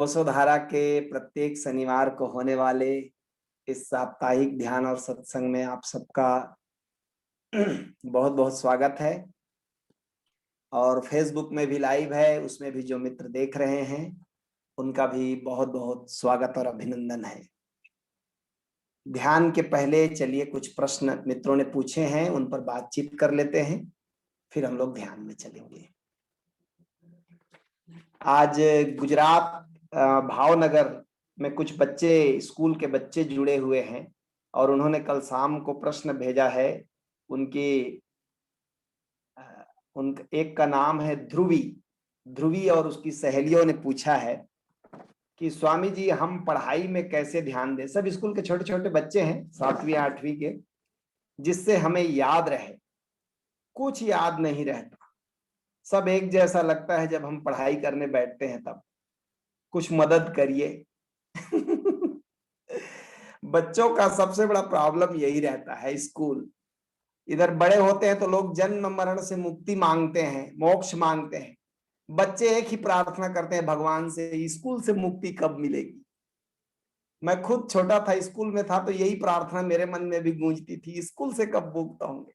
वसुधारा के प्रत्येक शनिवार को होने वाले इस साप्ताहिक ध्यान और सत्संग में आप सबका बहुत बहुत स्वागत है। और फेसबुक में भी लाइव है, उसमें भी जो मित्र देख रहे हैं उनका भी बहुत बहुत स्वागत और अभिनंदन है। ध्यान के पहले चलिए कुछ प्रश्न मित्रों ने पूछे हैं, उन पर बातचीत कर लेते हैं, फिर हम लोग ध्यान में चलेंगे। आज गुजरात भावनगर में कुछ बच्चे, स्कूल के बच्चे जुड़े हुए हैं और उन्होंने कल शाम को प्रश्न भेजा है। एक का नाम है ध्रुवी और उसकी सहेलियों ने पूछा है कि स्वामी जी हम पढ़ाई में कैसे ध्यान दें। सब स्कूल के छोटे छोटे बच्चे हैं, 7वीं 8वीं के, जिससे हमें याद रहे। कुछ याद नहीं रहता, सब एक जैसा लगता है जब हम पढ़ाई करने बैठते हैं तब। कुछ मदद करिए। बच्चों का सबसे बड़ा प्रॉब्लम यही रहता है। स्कूल इधर बड़े होते हैं तो लोग जन्म मरण से मुक्ति मांगते हैं, मोक्ष मांगते हैं। बच्चे एक ही प्रार्थना करते हैं भगवान से, स्कूल से मुक्ति कब मिलेगी। मैं खुद छोटा था, स्कूल में था, तो यही प्रार्थना मेरे मन में भी गूंजती थी, स्कूल से कब मुक्त होंगे।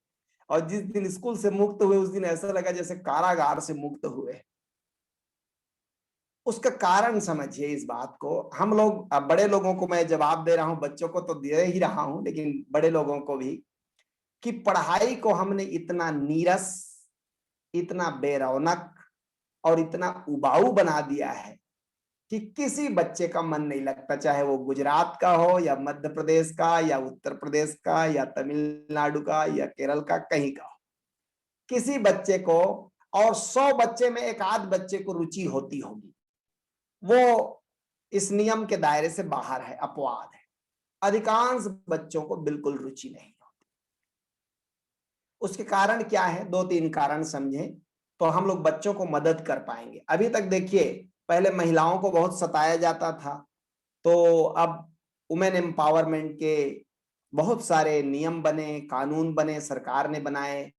और जिस दिन स्कूल से मुक्त हुए उस दिन ऐसा लगा जैसे कारागार से मुक्त हुए। उसका कारण समझिए इस बात को। हम लोग, बड़े लोगों को मैं जवाब दे रहा हूं, बच्चों को तो दे ही रहा हूं, लेकिन बड़े लोगों को भी, कि पढ़ाई को हमने इतना नीरस, इतना बेरौनक और इतना उबाऊ बना दिया है कि किसी बच्चे का मन नहीं लगता, चाहे वो गुजरात का हो या मध्य प्रदेश का या उत्तर प्रदेश का या तमिलनाडु का या केरल का, कहीं का हो। किसी बच्चे को, और 100 बच्चे में एक आध बच्चे को रुचि होती होगी, वो इस नियम के दायरे से बाहर है, अपवाद है। अधिकांश बच्चों को बिल्कुल रुचि नहीं होती। उसके कारण क्या है? 2-3 कारण समझें तो हम लोग बच्चों को मदद कर पाएंगे। अभी तक देखिए, पहले महिलाओं को बहुत सताया जाता था, तो अब वुमेन एम्पावरमेंट के बहुत सारे नियम बने, कानून बने, सरकार ने बनाए,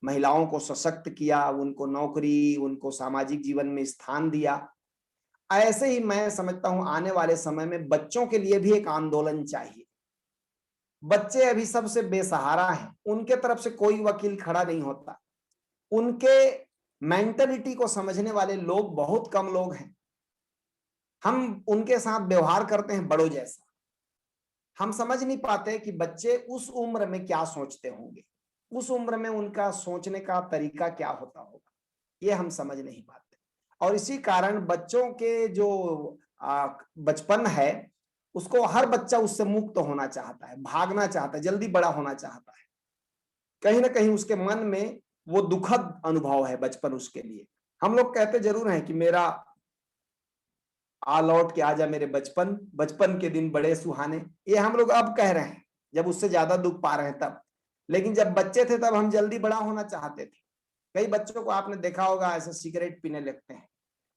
महिलाओं को सशक्त किया, उनको नौकरी, उनको सामाजिक जीवन में स्थान दिया। ऐसे ही मैं समझता हूं आने वाले समय में बच्चों के लिए भी एक आंदोलन चाहिए। बच्चे अभी सबसे बेसहारा हैं, उनके तरफ से कोई वकील खड़ा नहीं होता। उनके मेंटलिटी को समझने वाले लोग बहुत कम लोग हैं। हम उनके साथ व्यवहार करते हैं बड़ों जैसा। हम समझ नहीं पाते कि बच्चे उस उम्र में क्या सोचते होंगे, उस उम्र में उनका सोचने का तरीका क्या होता होगा, ये हम समझ नहीं पाते। और इसी कारण बच्चों के जो बचपन है, उसको हर बच्चा उससे मुक्त होना चाहता है, भागना चाहता है, जल्दी बड़ा होना चाहता है। कहीं ना कहीं उसके मन में वो दुखद अनुभव है बचपन उसके लिए। हम लोग कहते जरूर हैं कि मेरा आ लौट के आजा मेरे बचपन, बचपन के दिन बड़े सुहाने। ये हम लोग अब कह रहे हैं जब उससे ज्यादा दुख पा रहे हैं तब। लेकिन जब बच्चे थे तब हम जल्दी बड़ा होना चाहते थे। कई बच्चों को आपने देखा होगा ऐसे सिगरेट पीने लगते हैं।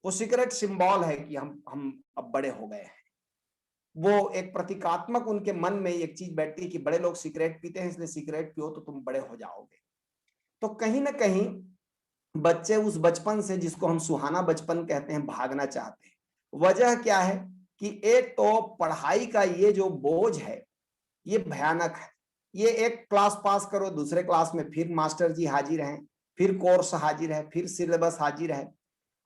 वो सिगरेट सिंबल है कि हम अब बड़े हो गए हैं। वो एक प्रतीकात्मक उनके मन में एक चीज बैठती है कि बड़े लोग सिगरेट पीते हैं, इसलिए सिगरेट पियो तो तुम बड़े हो जाओगे। तो कहीं ना कहीं बच्चे उस बचपन से, जिसको हम सुहाना बचपन कहते हैं, भागना चाहते हैं। वजह क्या है कि एक तो पढ़ाई का ये जो बोझ है ये भयानक है। ये एक क्लास पास करो, दूसरे क्लास में फिर मास्टर जी हाजिर हैं, फिर कोर्स हाजिर है, फिर सिलेबस हाजिर है।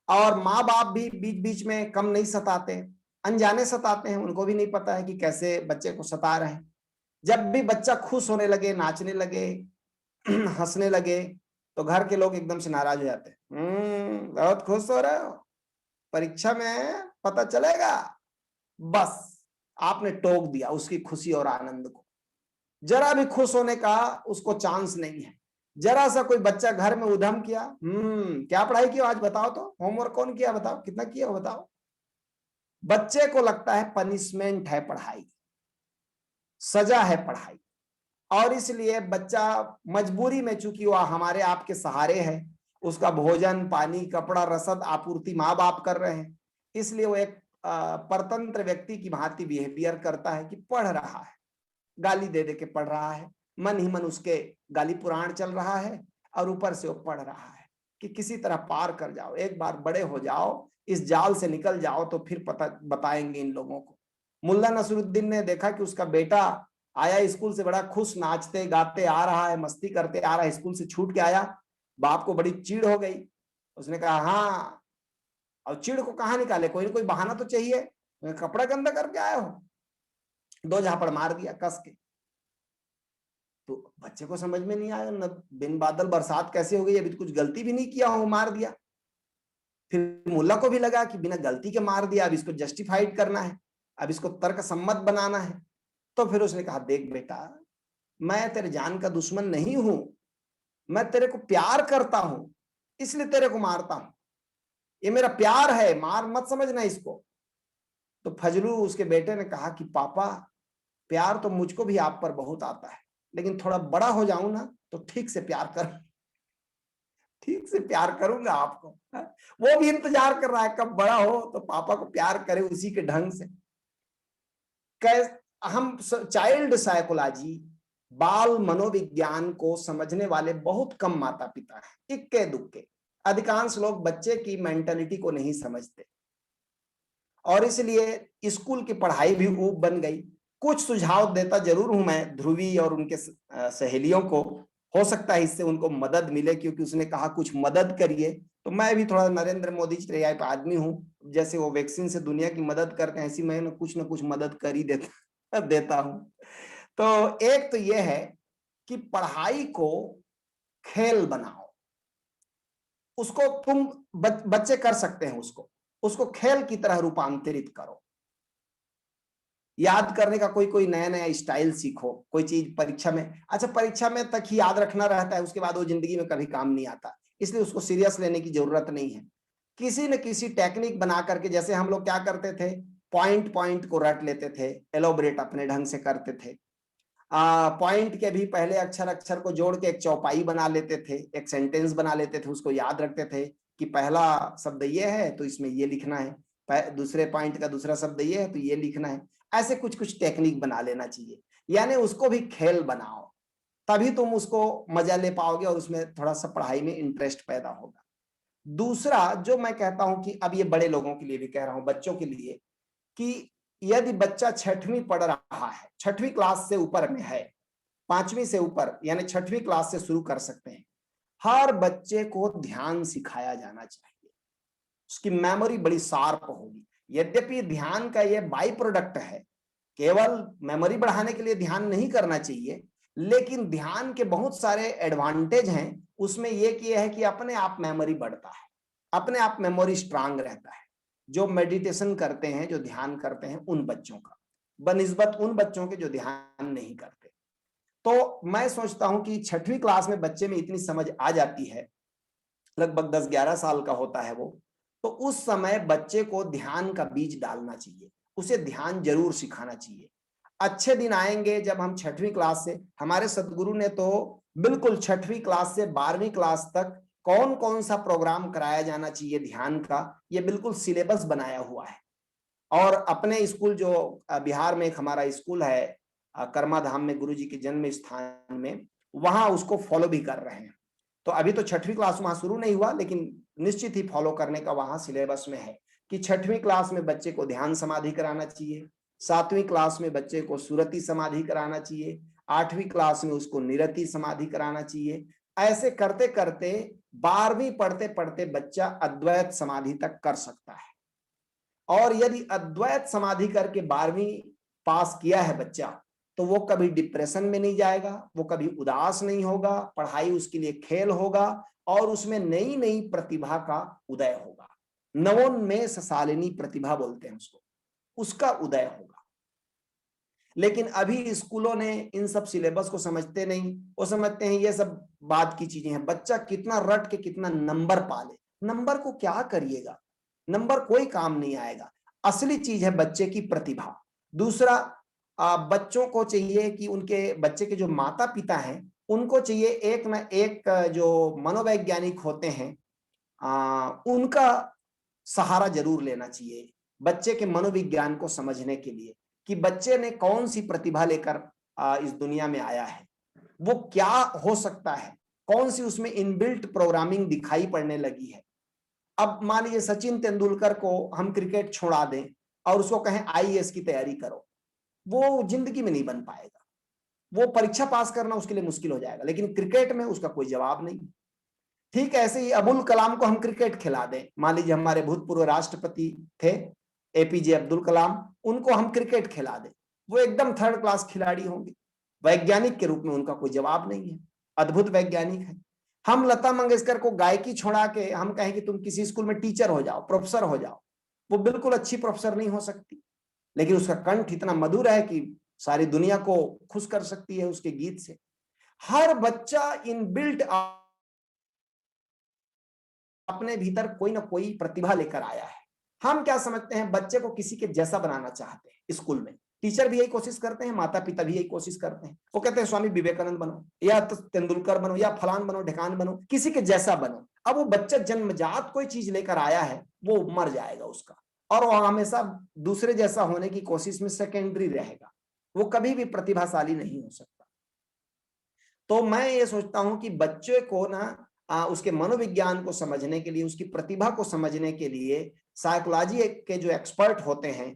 और माँ बाप भी बीच बीच में कम नहीं सताते, अनजाने सताते हैं, उनको भी नहीं पता है कि कैसे बच्चे को सता रहे हैं। जब भी बच्चा खुश होने लगे, नाचने लगे, हंसने लगे, तो घर के लोग एकदम से नाराज हो जाते हैं। बहुत खुश हो रहे हो, परीक्षा में पता चलेगा। बस आपने टोक दिया उसकी खुशी और आनंद को। जरा भी खुश होने का उसको चांस नहीं है। जरा सा कोई बच्चा घर में उधम किया, क्या पढ़ाई की आज बताओ, तो होमवर्क कौन किया बताओ, कितना किया बताओ। बच्चे को लगता है पनिशमेंट है पढ़ाई, सजा है पढ़ाई। और इसलिए बच्चा मजबूरी में, चूंकि वह हमारे आपके सहारे है, उसका भोजन पानी कपड़ा रसद आपूर्ति माँ बाप कर रहे हैं, इसलिए वो एक परतंत्र व्यक्ति की भांति बिहेवियर करता है कि पढ़ रहा है, गाली दे दे के पढ़ रहा है, मन ही मन उसके गाली पुराण चल रहा है और ऊपर से वो पढ़ रहा है। कि किसी तरह पार कर जाओ, एक बार बड़े हो जाओ, इस जाल से निकल जाओ तो फिर पता बताएंगे इन लोगों को। मुल्ला नसरुद्दीन ने देखा कि उसका बेटा आया स्कूल से बड़ा खुश, नाचते गाते आ रहा है, मस्ती करते आ रहा है, स्कूल से छूट के आया। बाप को बड़ी चिढ़ हो गई। उसने कहा हाँ, और चिढ़ को कहाँ निकाले, कोई ना कोई बहाना तो चाहिए, कपड़ा गंदा करके आए हो। 2 झापड़ मार दिया कस के। तो बच्चे को समझ में नहीं आया, न बिन बादल बरसात कैसे हो गई, अभी तो कुछ गलती भी नहीं किया हूं, मार दिया। फिर मुल्ला को भी लगा कि बिना गलती के मार दिया, अब इसको जस्टिफाइड करना है, अब इसको तर्क सम्मत बनाना है। तो फिर उसने कहा देख बेटा, मैं तेरे जान का दुश्मन नहीं हूं, मैं तेरे को प्यार करता हूं, इसलिए तेरे को मारता हूं, ये मेरा प्यार है, मार मत समझना इसको। तो फजलू उसके बेटे ने कहा कि पापा, प्यार तो मुझको भी आप पर बहुत आता है, लेकिन थोड़ा बड़ा हो जाऊं ना तो ठीक से प्यार कर, ठीक से प्यार करूंगा आपको। वो भी इंतजार कर रहा है कब बड़ा हो तो पापा को प्यार करे उसी के ढंग से। हम चाइल्ड साइकोलॉजी, बाल मनोविज्ञान को समझने वाले बहुत कम माता पिता हैं, इक्के दुक्के। अधिकांश लोग बच्चे की मेंटालिटी को नहीं समझते और इसलिए स्कूल की पढ़ाई भी ऊब बन गई। कुछ सुझाव देता जरूर हूं मैं ध्रुवी और उनके सहेलियों को, हो सकता है इससे उनको मदद मिले, क्योंकि उसने कहा कुछ मदद करिए। तो मैं भी थोड़ा नरेंद्र मोदी टाइप आदमी हूं, जैसे वो वैक्सीन से दुनिया की मदद करते हैं, ऐसी मैं ना कुछ मदद कर ही देता हूं। तो एक तो यह है कि पढ़ाई को खेल बनाओ, उसको तुम बच्चे कर सकते हैं, उसको खेल की तरह रूपांतरित करो। याद करने का कोई कोई नया नया स्टाइल सीखो, कोई चीज परीक्षा में, अच्छा परीक्षा में तक ही याद रखना रहता है, उसके बाद वो जिंदगी में कभी काम नहीं आता, इसलिए उसको सीरियस लेने की जरूरत नहीं है। किसी न किसी टेक्निक बना करके, जैसे हम लोग क्या करते थे, पॉइंट पॉइंट को रट लेते थे, एलोबरेट अपने ढंग से करते थे। पॉइंट के भी पहले अक्षर अक्षर को जोड़ के एक चौपाई बना लेते थे, एक सेंटेंस बना लेते थे, उसको याद रखते थे कि पहला शब्द ये है तो इसमें ये लिखना है, दूसरे पॉइंट का दूसरा शब्द ये है तो ये लिखना है। ऐसे कुछ कुछ टेक्निक बना लेना चाहिए, यानी उसको भी खेल बनाओ, तभी तुम उसको मजा ले पाओगे और उसमें थोड़ा सा पढ़ाई में इंटरेस्ट पैदा होगा। दूसरा जो मैं कहता हूं कि अब ये बड़े लोगों के लिए भी कह रहा हूं, बच्चों के लिए, कि यदि बच्चा 6वीं पढ़ रहा है, 6वीं क्लास से ऊपर में है, 5वीं से ऊपर यानी 6वीं क्लास से शुरू कर सकते हैं, हर बच्चे को ध्यान सिखाया जाना चाहिए, उसकी मेमोरी बड़ी शार्प होगी। यद्यपि ध्यान का ये बाई प्रोडक्ट है, केवल मेमोरी बढ़ाने के लिए ध्यान नहीं करना चाहिए, लेकिन ध्यान के बहुत सारे एडवांटेज हैं। उसमें यह कि है कि अपने आप मेमोरी बढ़ता है, अपने आप मेमोरी स्ट्रांग रहता है। जो मेडिटेशन करते हैं, जो ध्यान करते हैं, उन बच्चों का बनिस्बत उन बच्चों के जो ध्यान नहीं करते। तो मैं सोचता हूं कि 6वीं क्लास में बच्चे में इतनी समझ आ जाती है, लगभग 10-11 साल का होता है वो, तो उस समय बच्चे को ध्यान का बीज डालना चाहिए, उसे ध्यान जरूर सिखाना चाहिए। अच्छे दिन आएंगे जब हम 6वीं क्लास से, हमारे सदगुरु ने तो बिल्कुल 6वीं क्लास से 12वीं क्लास तक कौन कौन सा प्रोग्राम कराया जाना चाहिए ध्यान का, ये बिल्कुल सिलेबस बनाया हुआ है। और अपने स्कूल जो बिहार में एक हमारा स्कूल है कर्मा धाम में, गुरु जी के जन्म स्थान में, वहां उसको फॉलो भी कर रहे हैं। तो अभी तो 6वीं क्लास वहां शुरू नहीं हुआ, लेकिन निश्चित ही फॉलो करने का वहां सिलेबस में है कि 6वीं क्लास में बच्चे को ध्यान समाधि कराना चाहिए, 7वीं क्लास में बच्चे को सुरति समाधि कराना चाहिए, 8वीं क्लास में उसको निरति समाधि कराना चाहिए। ऐसे करते करते 12वीं पढ़ते पढ़ते बच्चा अद्वैत समाधि तक कर सकता है। और यदि अद्वैत समाधि करके 12वीं पास किया है बच्चा, तो वो कभी डिप्रेशन में नहीं जाएगा, वो कभी उदास नहीं होगा, पढ़ाई उसके लिए खेल होगा और उसमें नई नई प्रतिभा का उदय होगा। नवोन्मेष शालिनी प्रतिभा बोलते हैं उसको, उसका उदय होगा। लेकिन अभी स्कूलों ने इन सब सिलेबस को समझते नहीं, वो समझते हैं ये सब बात की चीजें हैं, बच्चा कितना रट के कितना नंबर पाले, नंबर को क्या करिएगा, नंबर कोई काम नहीं आएगा। असली चीज है बच्चे की प्रतिभा। दूसरा, बच्चों को चाहिए कि उनके बच्चे के जो माता पिता हैं उनको चाहिए एक ना एक जो मनोवैज्ञानिक होते हैं उनका सहारा जरूर लेना चाहिए बच्चे के मनोविज्ञान को समझने के लिए, कि बच्चे ने कौन सी प्रतिभा लेकर इस दुनिया में आया है, वो क्या हो सकता है, कौन सी उसमें इनबिल्ट प्रोग्रामिंग दिखाई पड़ने लगी है। अब मान लीजिए सचिन तेंदुलकर को हम क्रिकेट छोड़ा दें और उसको कहें आईएएस की तैयारी करो, वो जिंदगी में नहीं बन पाएगा, वो परीक्षा पास करना उसके लिए मुश्किल हो जाएगा, लेकिन क्रिकेट में उसका कोई जवाब नहीं। ठीक ऐसे ही अबुल कलाम को हम क्रिकेट खिला दें, मान लीजिए हमारे भूतपूर्व राष्ट्रपति थे एपीजे अब्दुल कलाम, उनको हम क्रिकेट खिला दें, वो एकदम थर्ड क्लास खिलाड़ी होंगे। वैज्ञानिक के रूप में उनका कोई जवाब नहीं है, अद्भुत वैज्ञानिक है। हम लता मंगेशकर को गायकी छोड़ा के हम कहें कि तुम किसी स्कूल में टीचर हो जाओ, प्रोफेसर हो जाओ, वो बिल्कुल अच्छी प्रोफेसर नहीं हो सकती, लेकिन उसका कंठ इतना मधुर है कि सारी दुनिया को खुश कर सकती है उसके गीत से। हर बच्चा इन बिल्ट अपने भीतर कोई ना कोई प्रतिभा लेकर आया है। हम क्या समझते हैं, बच्चे को किसी के जैसा बनाना चाहते हैं। स्कूल में टीचर भी यही कोशिश करते हैं, माता पिता भी यही कोशिश करते हैं, वो कहते हैं स्वामी विवेकानंद बनो या तो तेंदुलकर बनो या फलान बनो ढिकान बनो, किसी के जैसा बनो। अब वो बच्चा जन्मजात कोई चीज लेकर आया है, वो मर जाएगा उसका, और वो हमेशा दूसरे जैसा होने की कोशिश में सेकेंडरी रहेगा, वो कभी भी प्रतिभाशाली नहीं हो सकता। तो मैं ये सोचता हूं कि बच्चे को ना उसके मनोविज्ञान को समझने के लिए, उसकी प्रतिभा को समझने के लिए साइकोलॉजी के जो एक्सपर्ट होते हैं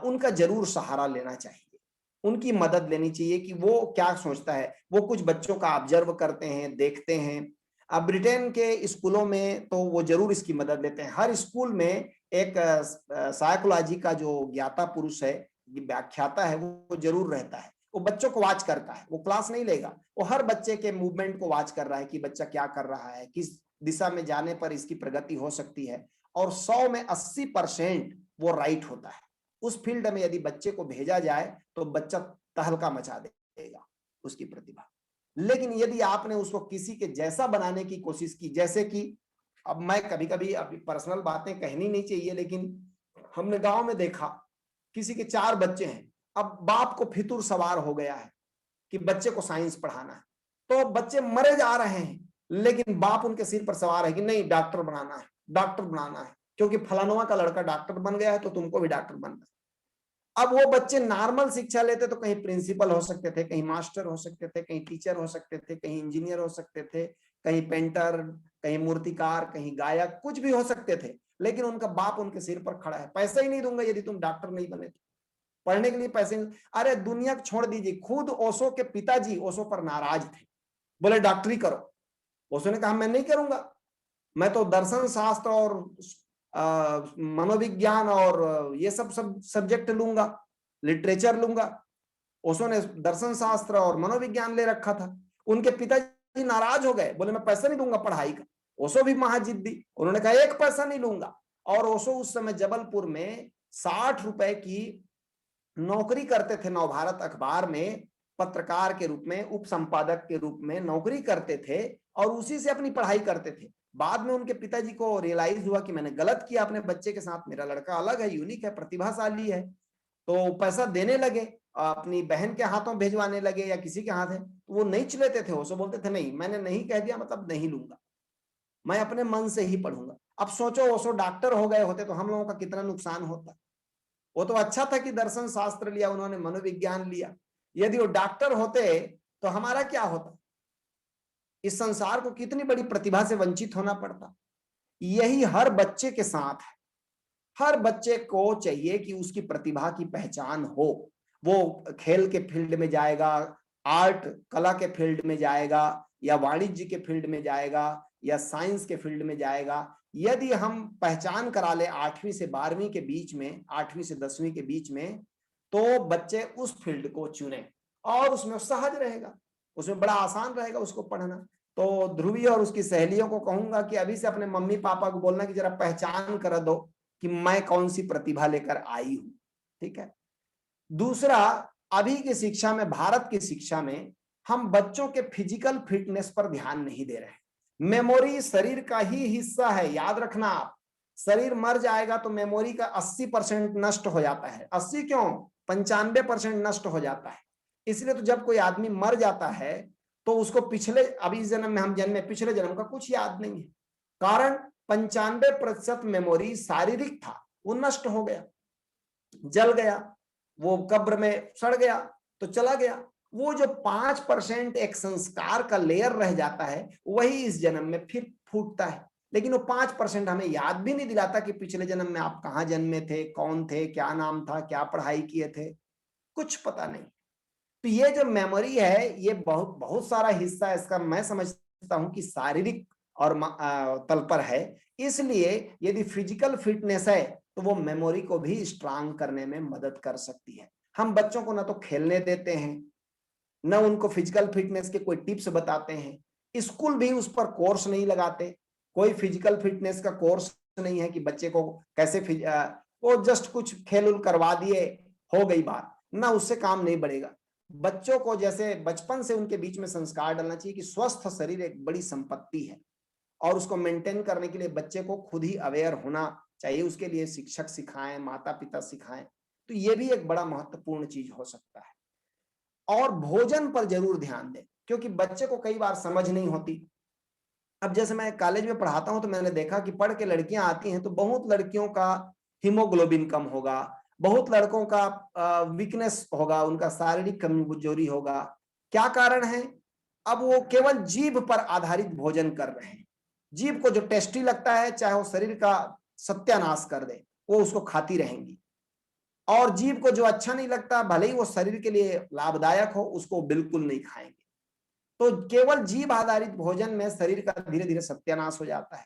उनका जरूर सहारा लेना चाहिए, उनकी मदद लेनी चाहिए कि वो क्या सोचता है। वो कुछ बच्चों का ऑब्जर्व करते हैं, देखते हैं। अब ब्रिटेन के स्कूलों में तो वो जरूर इसकी मदद लेते हैं। हर स्कूल में एक साइकोलॉजी का जो ज्ञाता पुरुष है, व्याख्याता है, वो जरूर रहता है। वो बच्चों को वॉच करता है, वो क्लास नहीं लेगा, वो हर बच्चे के मूवमेंट को वॉच कर रहा है कि बच्चा क्या कर रहा है, किस दिशा में जाने पर इसकी प्रगति हो सकती है। और 100 में 80% वो राइट होता है। उस फील्ड में यदि बच्चे को भेजा जाए तो बच्चा तहलका मचा देगा उसकी प्रतिभा। लेकिन यदि आपने उसको किसी के जैसा बनाने की कोशिश की, जैसे कि अब मैं कभी कभी, अभी पर्सनल बातें कहनी नहीं चाहिए, लेकिन हमने गांव में देखा किसी के 4 बच्चे हैं, अब बाप को फितूर सवार हो गया है कि बच्चे को साइंस पढ़ाना है, तो बच्चे मरे जा रहे हैं, लेकिन बाप उनके सिर पर सवार है कि नहीं डॉक्टर बनाना है, डॉक्टर बनाना है, क्योंकि फलानुआ का लड़का डॉक्टर बन गया है तो तुमको भी डॉक्टर बनना है। अब वो बच्चे नॉर्मल शिक्षा लेते तो कहीं प्रिंसिपल हो सकते थे, कहीं मास्टर हो सकते थे, कहीं टीचर हो सकते थे, कहीं इंजीनियर हो सकते थे, कहीं पेंटर, कहीं मूर्तिकार, कहीं गायक, कुछ भी हो सकते थे। लेकिन उनका बाप उनके सिर पर खड़ा है, पैसा ही नहीं दूंगा यदि तुम डॉक्टर नहीं बने तो, पढ़ने के लिए पैसे नहीं। अरे दुनिया छोड़ दीजिए, खुद ओशो के पिताजी ओशो पर नाराज थे, बोले डॉक्टरी करो। ओशो ने कहा मैं नहीं करूंगा, मैं तो दर्शन शास्त्र और मनोविज्ञान और ये सब सब्जेक्ट लूंगा, लिटरेचर लूंगा। ओशो ने दर्शन शास्त्र और मनोविज्ञान ले रखा था। उनके पिताजी नाराज हो गए, बोले मैं पैसा नहीं दूंगा पढ़ाई का। ओशो भी महाजिद्दी, उन्होंने कहा एक पैसा नहीं लूंगा। और ओशो उस समय जबलपुर में 60 रुपए की नौकरी करते थे, नवभारत अखबार में पत्रकार के रूप में, उप संपादक के रूप में नौकरी करते थे और उसी से अपनी पढ़ाई करते थे। बाद में उनके पिताजी को रियलाइज हुआ कि मैंने गलत किया अपने बच्चे के साथ, मेरा लड़का अलग है, यूनिक है, प्रतिभाशाली है, तो पैसा देने लगे, अपनी बहन के हाथों भेजवाने लगे या किसी के हाथ है। वो नहीं लेते थे, वो बोलते थे नहीं, मैंने नहीं कह दिया मतलब नहीं लूंगा, मैं अपने मन से ही पढ़ूंगा। अब सोचो ओशो डॉक्टर हो गए होते तो हम लोगों का कितना नुकसान होता। वो तो अच्छा था कि दर्शन शास्त्र लिया उन्होंने, मनोविज्ञान लिया। यदि वो डॉक्टर होते तो हमारा क्या होता, इस संसार को कितनी बड़ी प्रतिभा से वंचित होना पड़ता। यही हर बच्चे के साथ है। हर बच्चे को चाहिए कि उसकी प्रतिभा की पहचान हो। वो खेल के फील्ड में जाएगा, आर्ट कला के फील्ड में जाएगा, या वाणिज्य के फील्ड में जाएगा, या साइंस के फील्ड में जाएगा। यदि हम पहचान करा ले 8वीं से 12वीं के बीच में, 8वीं से 10वीं के बीच में, तो बच्चे उस फील्ड को चुने और उसमें सहज रहेगा, उसमें बड़ा आसान रहेगा उसको पढ़ना। तो ध्रुवी और उसकी सहेलियों को कहूंगा कि अभी से अपने मम्मी पापा को बोलना कि जरा पहचान कर दो कि मैं कौन सी प्रतिभा लेकर आई हूं। ठीक है। दूसरा, अभी की शिक्षा में, भारत की शिक्षा में हम बच्चों के फिजिकल फिटनेस पर ध्यान नहीं दे रहे हैं। मेमोरी शरीर का ही हिस्सा है, याद रखना आप। शरीर मर जाएगा तो मेमोरी का 80% नष्ट हो जाता है। 80 क्यों, 95% नष्ट हो जाता है। इसलिए तो जब कोई आदमी मर जाता है तो उसको पिछले, अभी जन्म में हम जन्मे, पिछले जन्म का कुछ याद नहीं है। कारण 95% मेमोरी शारीरिक था, वो नष्ट हो गया, जल गया, वो कब्र में सड़ गया तो चला गया। वो जो 5% एक संस्कार का लेयर रह जाता है, वही इस जन्म में फिर फूटता है। लेकिन वो 5% हमें याद भी नहीं दिलाता कि पिछले जन्म में आप कहाँ जन्मे थे, कौन थे, क्या नाम था, क्या पढ़ाई किए थे, कुछ पता नहीं। तो ये जो मेमोरी है, ये बहुत बहुत सारा हिस्सा इसका मैं समझता हूं कि शारीरिक और तल पर है। इसलिए यदि फिजिकल फिटनेस है तो वो मेमोरी को भी स्ट्रांग करने में मदद कर सकती है। हम बच्चों को ना तो खेलने देते हैं, न उनको फिजिकल फिटनेस के कोई टिप्स बताते हैं। स्कूल भी उस पर कोर्स नहीं लगाते, कोई फिजिकल फिटनेस का कोर्स नहीं है कि बच्चे को कैसे वो जस्ट कुछ खेल उल करवा दिए, हो गई बात ना, उससे काम नहीं बढ़ेगा। बच्चों को जैसे बचपन से उनके बीच में संस्कार डालना चाहिए कि स्वस्थ शरीर एक बड़ी संपत्ति है और उसको मेंटेन करने के लिए बच्चे को खुद ही अवेयर होना चाहिए। उसके लिए शिक्षक सिखाएं, माता पिता सिखाएं, तो ये भी एक बड़ा महत्वपूर्ण चीज हो सकता है। और भोजन पर जरूर ध्यान दें, क्योंकि बच्चे को कई बार समझ नहीं होती। अब जैसे मैं कॉलेज में पढ़ाता हूं तो मैंने देखा कि पढ़ के लड़कियां आती हैं तो बहुत लड़कियों का हीमोग्लोबिन कम होगा, बहुत लड़कों का वीकनेस होगा, उनका शारीरिक कमजोरी होगा। क्या कारण है? अब वो केवल जीभ पर आधारित भोजन कर रहे हैं। जीभ को जो टेस्टी लगता है, चाहे वो शरीर का सत्यानाश कर दे, वो उसको खाती रहेंगी। और जीभ को जो अच्छा नहीं लगता, भले ही वो शरीर के लिए लाभदायक हो, उसको बिल्कुल नहीं खाएंगे। तो केवल जीभ आधारित भोजन में शरीर का धीरे धीरे सत्यानाश हो जाता है।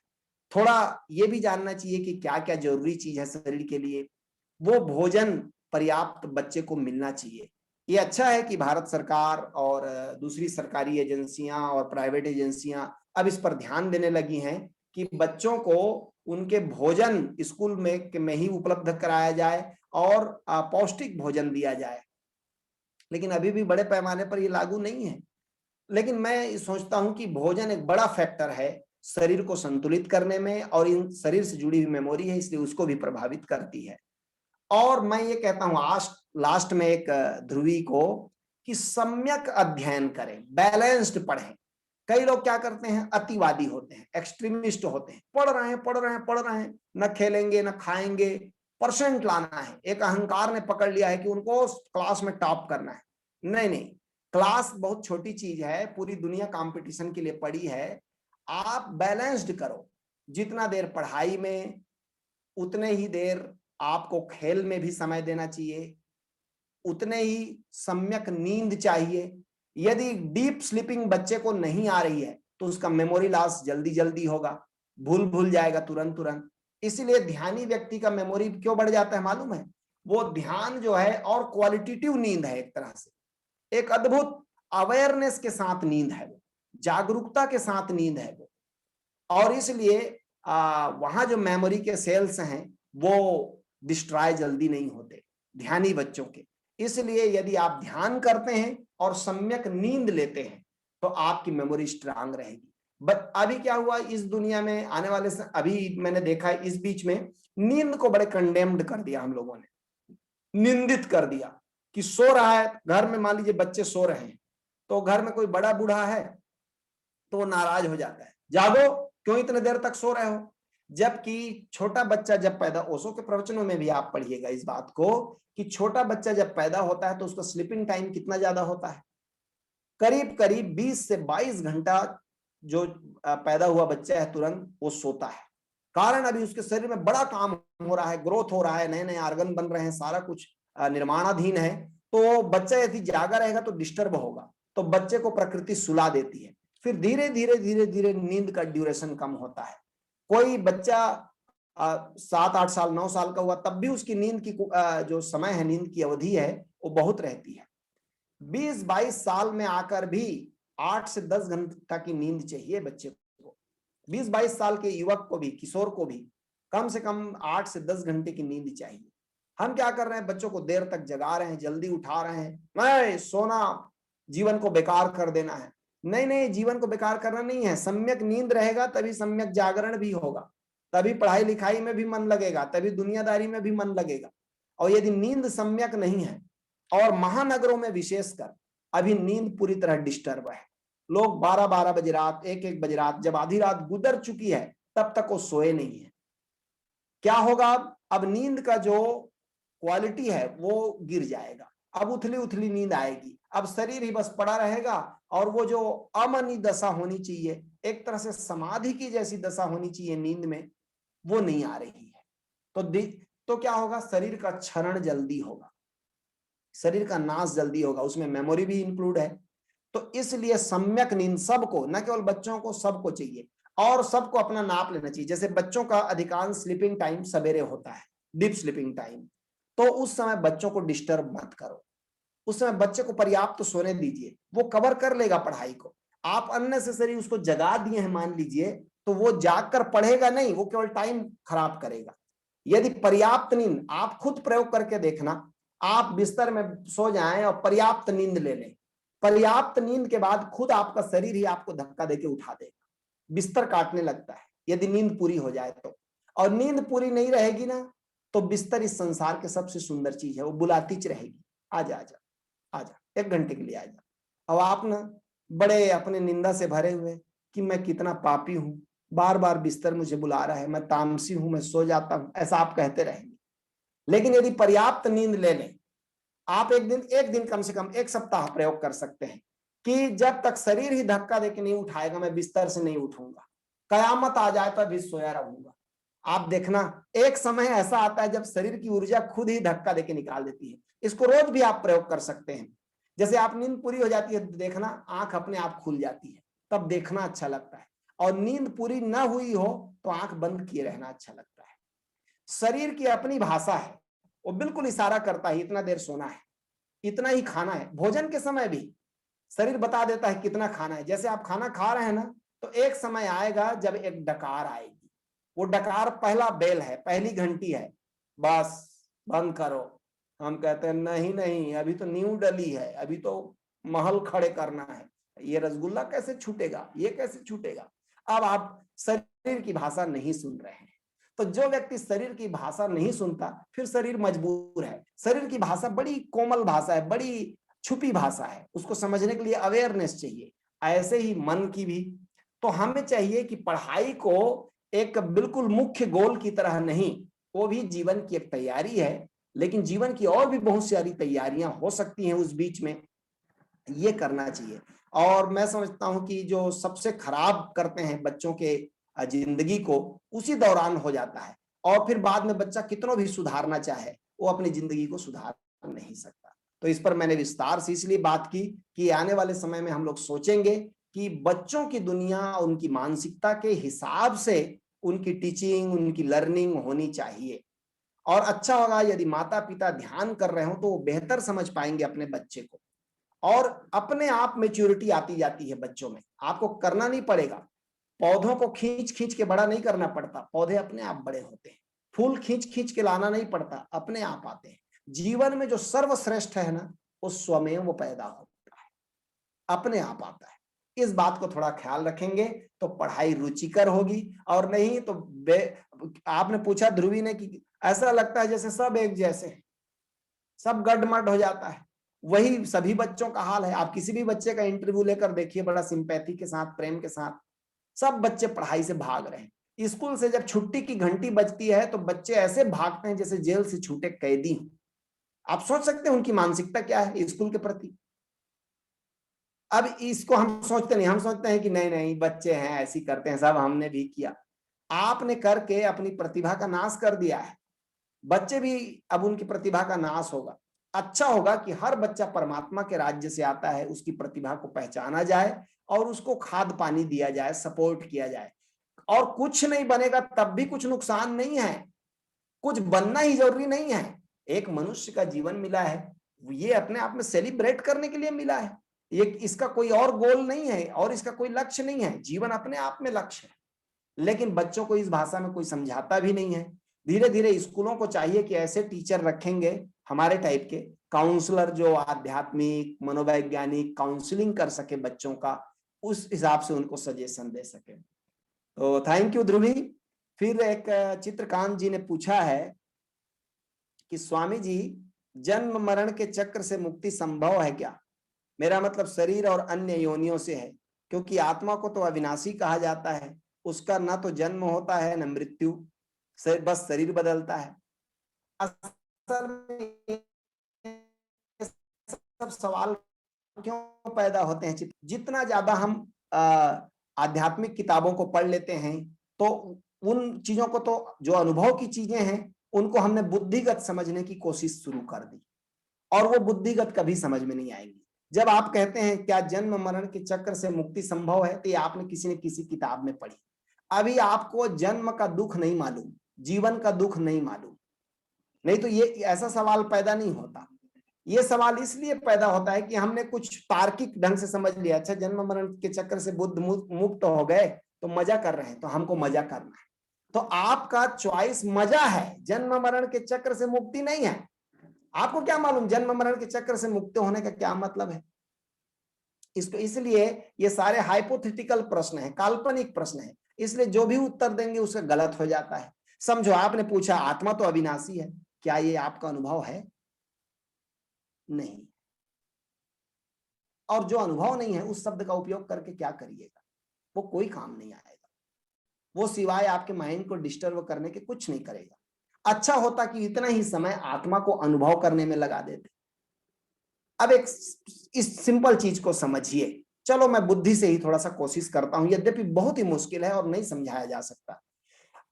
थोड़ा ये भी जानना चाहिए कि क्या क्या जरूरी चीज है शरीर के लिए, वो भोजन पर्याप्त बच्चे को मिलना चाहिए। ये अच्छा है कि भारत सरकार और दूसरी सरकारी एजेंसियां और प्राइवेट एजेंसियां अब इस पर ध्यान देने लगी हैं कि बच्चों को उनके भोजन स्कूल में ही उपलब्ध कराया जाए और पौष्टिक भोजन दिया जाए। लेकिन अभी भी बड़े पैमाने पर ये लागू नहीं है। लेकिन मैं सोचता हूं कि भोजन एक बड़ा फैक्टर है शरीर को संतुलित करने में, और इन शरीर से जुड़ी हुई मेमोरी है, इसलिए उसको भी प्रभावित करती है। और मैं ये कहता हूं लास्ट में एक ध्रुवी को कि सम्यक अध्ययन करें, बैलेंस्ड पढ़ें। कई लोग क्या करते हैं, अतिवादी होते हैं, एक्सट्रीमिस्ट होते हैं, पढ़ रहे हैं पढ़ रहे हैं पढ़ रहे हैं, न खेलेंगे न खाएंगे, परसेंट लाना है। एक अहंकार ने पकड़ लिया है कि उनको क्लास में टॉप करना है। नहीं नहीं, क्लास बहुत छोटी चीज है, पूरी दुनिया कंपटीशन के लिए पड़ी है। आप बैलेंस्ड करो, जितना देर पढ़ाई में, उतने ही देर आपको खेल में भी समय देना चाहिए, उतने ही सम्यक नींद चाहिए। यदि डीप स्लीपिंग बच्चे को नहीं आ रही है तो उसका मेमोरी लॉस जल्दी जल्दी होगा, भूल जाएगा तुरंत तुरंत। इसीलिए ध्यानी व्यक्ति का मेमोरी क्यों बढ़ जाता है मालूम है? वो ध्यान जो है और क्वालिटेटिव नींद है, एक तरह से एक अद्भुत अवेयरनेस के साथ नींद है, वो जागरूकता के साथ नींद है वो। और इसलिए वहां जो मेमोरी के सेल्स हैं वो डिस्ट्रॉय जल्दी नहीं होते ध्यानी बच्चों के। इसलिए यदि आप ध्यान करते हैं और सम्यक नींद लेते हैं तो आपकी मेमोरी स्ट्रांग रहेगी। बट अभी क्या हुआ इस दुनिया में आने वाले अभी मैंने देखा है इस बीच में नींद को बड़े कंडेम्ड कर दिया, हम लोगों ने निंदित कर दिया कि सो रहा है घर में, मान लीजिए बच्चे सो रहे हैं तो घर में कोई बड़ा बूढ़ा है तो वो नाराज हो जाता है, जागो क्यों इतने देर तक सो रहे हो। जबकि छोटा बच्चा जब पैदा, ओशो के प्रवचनों में भी आप पढ़िएगा इस बात को कि छोटा बच्चा जब पैदा होता है तो उसका स्लीपिंग टाइम कितना ज्यादा होता है, करीब करीब 20 से 22 घंटा जो पैदा हुआ बच्चा है तुरंत वो सोता है। कारण अभी उसके शरीर में बड़ा काम हो रहा है, ग्रोथ हो रहा है, नए नए ऑर्गन बन रहे हैं, सारा कुछ निर्माणाधीन है। तो बच्चा यदि जागा रहेगा तो डिस्टर्ब होगा, तो बच्चे को प्रकृति सुला देती है, फिर धीरे धीरे धीरे धीरे नींद का ड्यूरेशन कम होता है। कोई बच्चा 7-8 साल 9 साल का हुआ तब भी उसकी नींद की जो समय है, नींद की अवधि है वो बहुत रहती है। 20-22 साल में आकर भी 8 से 10 घंटा की नींद चाहिए बच्चे को। 20-22 साल के युवक को भी, किशोर को भी कम से कम 8 से 10 घंटे की नींद चाहिए। हम क्या कर रहे हैं, बच्चों को देर तक जगा रहे हैं, जल्दी उठा रहे हैं, नहीं सोना जीवन को बेकार कर देना है। नहीं नहीं, जीवन को बेकार करना नहीं है, सम्यक नींद रहेगा तभी सम्यक जागरण भी होगा, तभी पढ़ाई लिखाई में भी मन लगेगा, तभी दुनियादारी में भी मन लगेगा। और यदि नींद सम्यक नहीं है, और महानगरों में विशेषकर अभी नींद पूरी तरह डिस्टर्ब है, लोग 12-12 बजे रात, 1-1 बजे रात, जब आधी रात गुजर चुकी है तब तक वो सोए नहीं है। क्या होगा? अब नींद का जो क्वालिटी है वो गिर जाएगा। अब उथली उथली नींद आएगी, अब शरीर ही बस पड़ा रहेगा, और वो जो अमनी दशा होनी चाहिए, एक तरह से समाधि की जैसी दशा होनी चाहिए नींद में, वो नहीं आ रही है। तो क्या होगा, शरीर का क्षरण जल्दी होगा, शरीर का नाश जल्दी होगा, उसमें मेमोरी भी इंक्लूड है। तो इसलिए सम्यक नींद सबको, न केवल बच्चों को, सबको चाहिए, और सबको अपना नाप लेना चाहिए। जैसे बच्चों का अधिकांश स्लीपिंग टाइम सवेरे होता है, डीप स्लीपिंग टाइम, तो उस समय बच्चों को डिस्टर्ब मत करो, उस समय बच्चे को पर्याप्त तो सोने दीजिए, वो कवर कर लेगा पढ़ाई को। आप अननेसेसरी उसको जगा दिए हैं मान लीजिए, तो वो जाग कर पढ़ेगा नहीं, वो केवल टाइम खराब करेगा। यदि पर्याप्त नींद, आप खुद प्रयोग करके देखना, आप बिस्तर में सो जाएं और पर्याप्त नींद ले लें, पर्याप्त नींद के बाद खुद आपका शरीर ही आपको धक्का देके उठा देगा, बिस्तर काटने लगता है यदि नींद पूरी हो जाए तो। और नींद पूरी नहीं रहेगी ना, तो बिस्तर इस संसार के सबसे सुंदर चीज है, वो बुलाती रहेगी, आजा आजा आजा, 1 घंटे के लिए आजा। अब आप ना बड़े अपने निंदा से भरे हुए कि मैं कितना पापी हूं, बार बार बिस्तर मुझे बुला रहा है, मैं तामसी हूं, मैं सो जाता हूं, ऐसा आप कहते रहेंगे। लेकिन यदि पर्याप्त नींद ले लें, आप एक दिन कम से कम 1 सप्ताह प्रयोग कर सकते हैं कि जब तक शरीर ही धक्का देके नहीं उठाएगा, मैं बिस्तर से नहीं उठूंगा, कयामत आ जाए तो भी सोया रहूंगा। आप देखना, एक समय ऐसा आता है जब शरीर की ऊर्जा खुद ही धक्का देके निकाल देती है। इसको रोज भी आप प्रयोग कर सकते हैं। जैसे आप नींद पूरी हो जाती है, देखना आंख अपने आप खुल जाती है, तब देखना अच्छा लगता है। और नींद पूरी ना हुई हो तो आंख बंद किए रहना अच्छा लगता है। शरीर की अपनी भाषा है, वो बिल्कुल इशारा करता है इतना देर सोना है, इतना ही खाना है। भोजन के समय भी शरीर बता देता है कितना खाना है। जैसे आप खाना खा रहे हैं ना, तो एक समय आएगा जब एक डकार आएगी, वो डकार पहला बेल है, पहली घंटी है, बस बंद करो। हम कहते हैं नहीं नहीं, अभी तो नींव डली है, अभी तो महल खड़े करना है, ये रसगुल्ला कैसे छूटेगा, ये कैसे छूटेगा। अब आप शरीर की भाषा नहीं सुन रहे हैं। तो जो व्यक्ति शरीर की भाषा नहीं सुनता, फिर शरीर मजबूर है। शरीर की भाषा बड़ी कोमल भाषा है, बड़ी छुपी भाषा है, उसको समझने के लिए अवेयरनेस चाहिए। ऐसे ही मन की भी। तो हमें चाहिए कि पढ़ाई को एक बिल्कुल मुख्य गोल की तरह नहीं, वो भी जीवन की एक तैयारी है, लेकिन जीवन की और भी बहुत सारी तैयारियां हो सकती हैं उस बीच में, ये करना चाहिए। और मैं समझता हूं कि जो सबसे खराब करते हैं बच्चों के जिंदगी को, उसी दौरान हो जाता है, और फिर बाद में बच्चा कितना भी सुधारना चाहे, वो अपनी जिंदगी को सुधार नहीं सकता। तो इस पर मैंने विस्तार से इसलिए बात की कि आने वाले समय में हम लोग सोचेंगे कि बच्चों की दुनिया, उनकी मानसिकता के हिसाब से उनकी टीचिंग, उनकी लर्निंग होनी चाहिए। और अच्छा होगा यदि माता पिता ध्यान कर रहे हो, तो वो बेहतर समझ पाएंगे अपने बच्चे को, और अपने आप मैच्योरिटी आती जाती है बच्चों में, आपको करना नहीं पड़ेगा। पौधों को खींच खींच के बड़ा नहीं करना पड़ता, पौधे अपने आप बड़े होते हैं। फूल खींच खींच के लाना नहीं पड़ता, अपने आप आते हैं। जीवन में जो सर्वश्रेष्ठ है ना, वो स्वयं वो पैदा होता है, अपने आप आता है। इस बात को थोड़ा ख्याल रखेंगे तो पढ़ाई रुचिकर होगी, और नहीं तो आपने पूछा ध्रुवी ने कि ऐसा लगता है जैसे सब एक जैसे हैं, सब गडमड हो जाता है। वही सभी बच्चों का हाल है। आप किसी भी बच्चे का इंटरव्यू लेकर देखिए, बड़ा सिंपैथी के साथ, प्रेम के साथ, सब बच्चे पढ़ाई से भाग रहे हैं। स्कूल से जब छुट्टी की घंटी बजती है तो बच्चे ऐसे भागते हैं जैसे जेल से छूटे कैदी। आप सोच सकते हैं उनकी मानसिकता क्या है स्कूल के प्रति। अब इसको हम सोचते नहीं, हम सोचते हैं कि नहीं नहीं बच्चे हैं ऐसी करते हैं, सब हमने भी किया। आपने करके अपनी प्रतिभा का नाश कर दिया है, बच्चे भी अब उनकी प्रतिभा का नाश होगा। अच्छा होगा कि हर बच्चा परमात्मा के राज्य से आता है, उसकी प्रतिभा को पहचाना जाए और उसको खाद पानी दिया जाए, सपोर्ट किया जाए। और कुछ नहीं बनेगा तब भी कुछ नुकसान नहीं है, कुछ बनना ही जरूरी नहीं है। एक मनुष्य का जीवन मिला है, ये अपने आप में सेलिब्रेट करने के लिए मिला है। ये इसका कोई और गोल नहीं है और इसका कोई लक्ष्य नहीं है, जीवन अपने आप में लक्ष्य है। लेकिन बच्चों को इस भाषा में कोई समझाता भी नहीं है। धीरे धीरे स्कूलों को चाहिए कि ऐसे टीचर रखेंगे हमारे टाइप के काउंसलर, जो आध्यात्मिक मनोवैज्ञानिक काउंसलिंग कर सके बच्चों का, उस हिसाब से उनको सजेशन दे सके। तो थैंक यू ध्रुवी। फिर एक चित्रकांत जी ने पूछा है कि स्वामी जी, जन्म मरण के चक्र से मुक्ति संभव है क्या? मेरा मतलब शरीर और अन्य योनियों से है, क्योंकि आत्मा को तो अविनाशी कहा जाता है, उसका ना तो जन्म होता है न मृत्यु, बस शरीर बदलता है। असल में सवाल क्यों पैदा होते हैं? जितना ज्यादा हम आध्यात्मिक किताबों को पढ़ लेते हैं तो उन चीजों को, तो जो अनुभव की चीजें हैं उनको हमने बुद्धिगत समझने की कोशिश शुरू कर दी, और वो बुद्धिगत कभी समझ में नहीं आएंगी। जब आप कहते हैं क्या जन्म मरण के चक्र से मुक्ति संभव है, तो ये आपने किसी न किसी किताब में पढ़ी। अभी आपको जन्म का दुख नहीं मालूम, जीवन का दुख नहीं मालूम, नहीं तो ये ऐसा सवाल पैदा नहीं होता। ये सवाल इसलिए पैदा होता है कि हमने कुछ तार्किक ढंग से समझ लिया, अच्छा जन्म मरण के चक्कर से बुद्ध मुक्त हो गए तो मजा कर रहे हैं, तो हमको मजा करना है। तो आपका चॉइस मजा है, जन्म मरण के चक्र से मुक्ति नहीं है। आपको क्या मालूम जन्म मरण के चक्र से मुक्त होने का क्या मतलब है? इसको, इसलिए ये सारे हाइपोथेटिकल प्रश्न हैं, काल्पनिक प्रश्न हैं, इसलिए जो भी उत्तर देंगे उसका गलत हो जाता है। समझो आपने पूछा आत्मा तो अविनाशी है, क्या ये आपका अनुभव है? नहीं। और जो अनुभव नहीं है उस शब्द का उपयोग करके क्या करिएगा? वो कोई काम नहीं आएगा, वो सिवाय आपके माइंड को डिस्टर्ब करने के कुछ नहीं करेगा। अच्छा होता कि इतना ही समय आत्मा को अनुभव करने में लगा देते। अब एक इस सिंपल चीज को समझिए, चलो मैं बुद्धि से ही थोड़ा सा कोशिश करता हूं, यद्यपि बहुत ही मुश्किल है और नहीं समझाया जा सकता।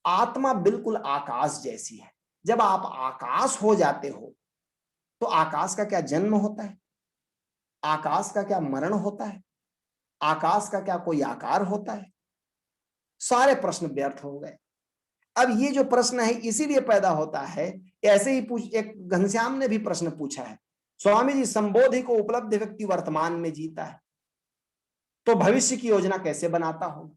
आत्मा बिल्कुल आकाश जैसी है। जब आप आकाश हो जाते हो तो आकाश का क्या जन्म होता है? आकाश का क्या मरण होता है? आकाश का क्या कोई आकार होता है? सारे प्रश्न व्यर्थ हो गए। अब ये जो प्रश्न है इसीलिए पैदा होता है, ऐसे ही एक घनश्याम ने भी प्रश्न पूछा है, स्वामी जी संबोधि को उपलब्ध व्यक्ति वर्तमान में जीता है तो भविष्य की योजना कैसे बनाता हो?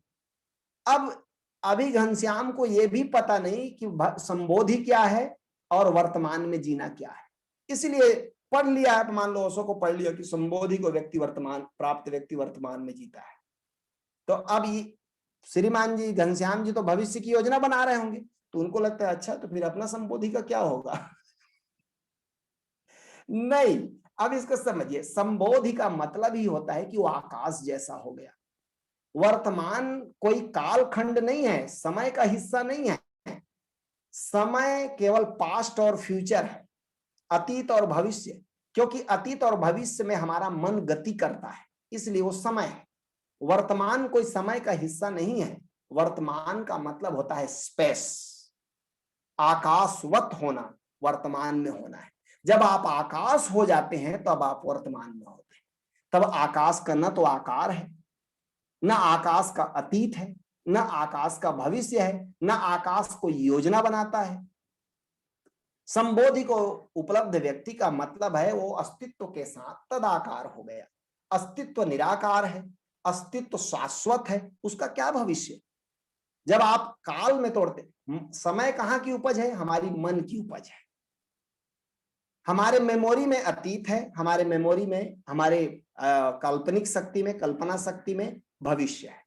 अब अभी घनश्याम को यह भी पता नहीं कि संबोधि क्या है और वर्तमान में जीना क्या है। इसलिए पढ़ लिया है, मान लो ओशो को पढ़ लिया कि संबोधि को व्यक्ति वर्तमान, प्राप्त व्यक्ति वर्तमान में जीता है। तो अब श्रीमान जी घनश्याम जी तो भविष्य की योजना बना रहे होंगे, तो उनको लगता है अच्छा तो फिर अपना संबोधि का क्या होगा? नहीं। अब इसको समझिए, संबोधि का मतलब ही होता है कि वो आकाश जैसा हो गया। वर्तमान कोई कालखंड नहीं है, समय का हिस्सा नहीं है। समय केवल पास्ट और फ्यूचर है, अतीत और भविष्य। क्योंकि अतीत और भविष्य में हमारा मन गति करता है, इसलिए वो समय है। वर्तमान कोई समय का हिस्सा नहीं है। वर्तमान का मतलब होता है स्पेस, आकाशवत होना, वर्तमान में होना है। जब आप आकाश हो जाते हैं तब आप वर्तमान में होते हैं। तब आकाश का न तो आकार है, न आकाश का अतीत है, न आकाश का भविष्य है, न आकाश को योजना बनाता है। संबोधि को उपलब्ध व्यक्ति का मतलब है वो अस्तित्व के साथ तदाकार हो गया। अस्तित्व निराकार है, अस्तित्व शाश्वत है, उसका क्या भविष्य? जब आप काल में तोड़ते, समय कहाँ की उपज है? हमारी मन की उपज है। हमारे मेमोरी में अतीत है, हमारे मेमोरी में, हमारे काल्पनिक शक्ति में, कल्पना शक्ति में भविष्य है,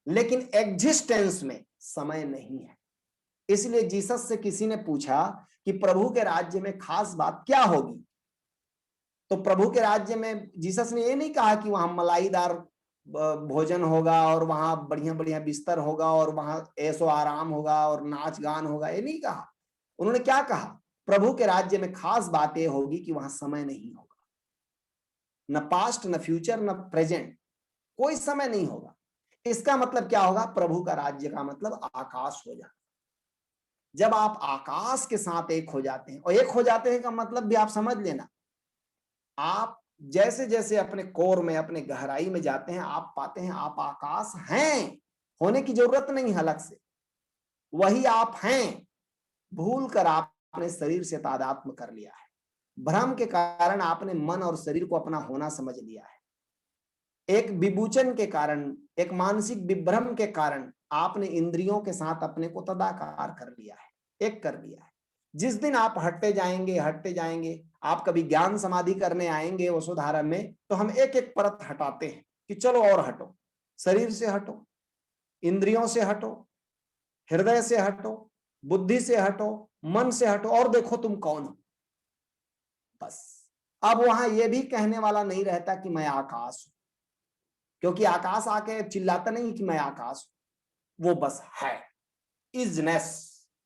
लेकिन एग्जिस्टेंस में समय नहीं है। इसलिए जीसस से किसी ने पूछा कि प्रभु के राज्य में खास बात क्या होगी, तो प्रभु के राज्य में जीसस ने ये नहीं कहा कि वहां मलाईदार भोजन होगा और वहां बढ़िया बढ़िया बिस्तर होगा और वहां ऐशो आराम होगा और नाच गान होगा, ये नहीं कहा। उन्होंने क्या कहा? प्रभु के राज्य में खास बात यह होगी कि वहां समय नहीं होगा, न पास्ट, न फ्यूचर, न प्रेजेंट, कोई समय नहीं होगा। इसका मतलब क्या होगा? प्रभु का राज्य का मतलब आकाश हो जाता। जब आप आकाश के साथ एक हो जाते हैं, और एक हो जाते हैं का मतलब भी आप समझ लेना, आप जैसे जैसे अपने कोर में, अपने गहराई में जाते हैं, आप पाते हैं आप आकाश हैं। होने की जरूरत नहीं है अलग से, वही आप हैं। भूल कर आपने शरीर से तादात्म्य कर लिया है। भ्रम के कारण आपने मन और शरीर को अपना होना समझ लिया है। एक विभूचन के कारण, एक मानसिक विभ्रम के कारण आपने इंद्रियों के साथ अपने को तदाकार कर लिया है, एक कर लिया है। जिस दिन आप हटते जाएंगे, आप कभी ज्ञान समाधि करने आएंगे वसुधारा में, तो हम एक एक परत हटाते हैं कि चलो और हटो, शरीर से हटो, इंद्रियों से हटो, हृदय से हटो, बुद्धि से हटो, मन से हटो, और देखो तुम कौन हो। बस अब वहां यह भी कहने वाला नहीं रहता कि मैं आकाश हूं, क्योंकि आकाश आके चिल्लाता नहीं कि मैं आकाश हूं, वो बस है, इजनेस,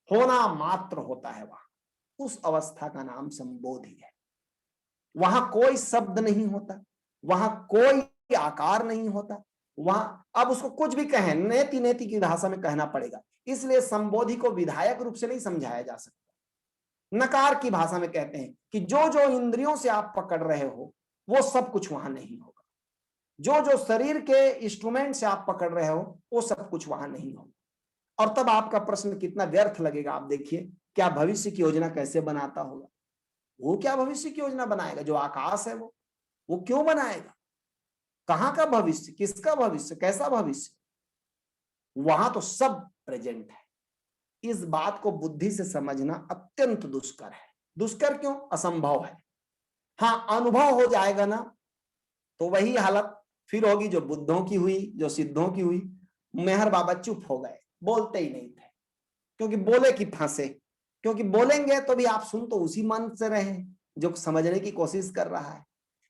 होना मात्र होता है वहां। उस अवस्था का नाम संबोधि है। वहां कोई शब्द नहीं होता, वहां कोई आकार नहीं होता, वहां अब उसको कुछ भी कहें नेति नेति की भाषा में कहना पड़ेगा। इसलिए संबोधि को विधायक रूप से नहीं समझाया जा सकता, नकार की भाषा में कहते हैं कि जो जो इंद्रियों से आप पकड़ रहे हो वो सब कुछ वहां नहीं होगा, जो जो शरीर के इंस्ट्रूमेंट से आप पकड़ रहे हो वो सब कुछ वहां नहीं होगा। और तब आपका प्रश्न कितना व्यर्थ लगेगा। आप देखिए क्या भविष्य की योजना कैसे बनाता होगा, वो क्या भविष्य की योजना बनाएगा? जो आकाश है वो क्यों बनाएगा? कहां का भविष्य, किसका भविष्य, कैसा भविष्य? वहां तो सब प्रेजेंट है। इस बात को बुद्धि से समझना अत्यंत दुष्कर है। दुष्कर क्यों? असंभव है। हाँ, अनुभव हो जाएगा ना तो वही हालत फिर होगी जो बुद्धों की हुई, जो सिद्धों की हुई। मेहर बाबा चुप हो गए, बोलते ही नहीं थे, क्योंकि बोले कि फंसे, क्योंकि बोलेंगे तो भी आप सुन तो उसी मन से रहे जो समझने की कोशिश कर रहा है,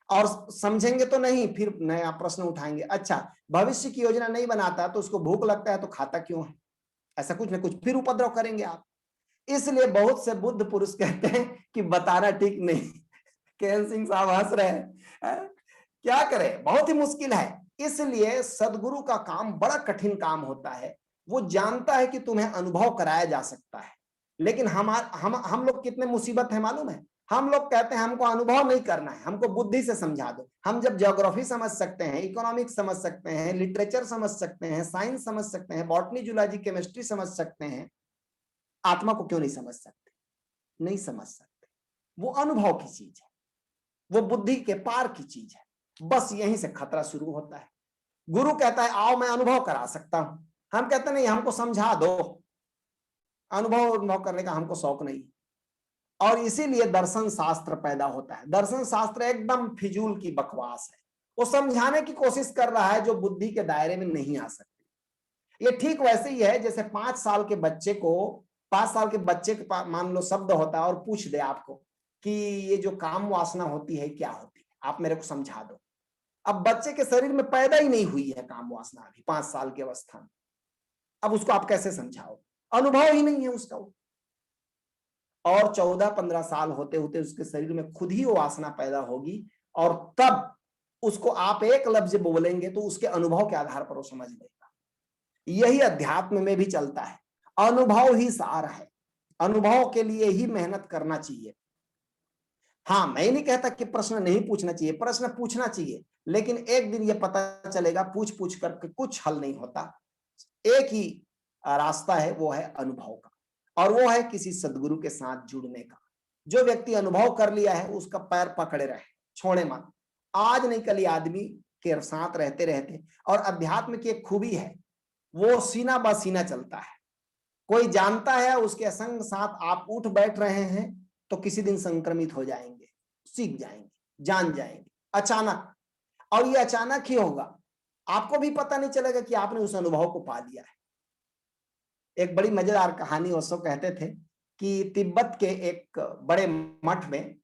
और समझेंगे तो नहीं, फिर नया प्रश्न उठाएंगे। अच्छा, भविष्य की योजना नहीं बनाता तो उसको भूख लगता है तो खाता क्यों है? ऐसा कुछ ना कुछ फिर उपद्रव करेंगे आप। इसलिए बहुत से बुद्ध पुरुष कहते हैं कि बताना ठीक नहीं। केएल सिंह साहब हंस रहे हैं, क्या करें, बहुत ही मुश्किल है। इसलिए सदगुरु का काम बड़ा कठिन काम होता है। वो जानता है कि तुम्हें अनुभव कराया जा सकता है, लेकिन हम लोग कितने मुसीबत है मालूम है? हम लोग कहते हैं हमको अनुभव नहीं करना है, हमको बुद्धि से समझा दो। हम जब ज्योग्राफी समझ सकते हैं, इकोनॉमिक्स समझ सकते हैं, लिटरेचर समझ सकते हैं, साइंस समझ सकते हैं, बॉटनी जूलॉजी केमिस्ट्री समझ सकते हैं, आत्मा को क्यों नहीं समझ सकते? नहीं समझ सकते। वो अनुभव की चीज है, वो बुद्धि के पार की चीज है। बस यहीं से खतरा शुरू होता है। गुरु कहता है आओ मैं अनुभव करा सकता हूं, हम कहते नहीं हमको समझा दो। अनुभव करने का हमको शौक नहीं। और इसीलिए दर्शन शास्त्र पैदा होता है। दर्शन शास्त्र एकदम फिजूल की बकवास है, वो समझाने की कोशिश कर रहा है जो बुद्धि के दायरे में नहीं आ सकती। ये ठीक वैसे ही है जैसे 5 साल के बच्चे को, 5 साल के बच्चे के पास मान लो शब्द होता है और पूछ दे आपको कि ये जो काम वासना होती है क्या होती है, आप मेरे को समझा दो। अब बच्चे के शरीर में पैदा ही नहीं हुई है काम वासना अभी 5 साल की अवस्था में, अब उसको आप कैसे समझाओ? अनुभव ही नहीं है उसका वो। और 14-15 साल होते होते उसके शरीर में खुद ही वो वासना पैदा होगी, और तब उसको आप एक लफ्ज बोलेंगे तो उसके अनुभव के आधार पर वो समझ लेगा। यही अध्यात्म में भी चलता है, अनुभव ही सार है। अनुभव के लिए ही मेहनत करना चाहिए। हाँ, मैं नहीं कहता कि प्रश्न नहीं पूछना चाहिए, प्रश्न पूछना चाहिए, लेकिन एक दिन ये पता चलेगा पूछ पूछ करके कुछ हल नहीं होता। एक ही रास्ता है, वो है अनुभव का, और वो है किसी सदगुरु के साथ जुड़ने का। जो व्यक्ति अनुभव कर लिया है उसका पैर पकड़े रहे, छोड़े मत। आज नहीं कल आदमी के साथ रहते रहते, और अध्यात्म की एक खूबी है, वो सीना ब सीना चलता है। कोई जानता है उसके संग साथ आप उठ बैठ रहे हैं तो किसी दिन संक्रमित हो जाएंगे, सीख जाएंगे, जान जाएंगे अचानक। और ये अचानक ही होगा, आपको भी पता नहीं चलेगा कि आपने उस अनुभव को पा लिया है। एक बड़ी मजेदार कहानी उसको कहते थे कि तिब्बत के एक बड़े मठ में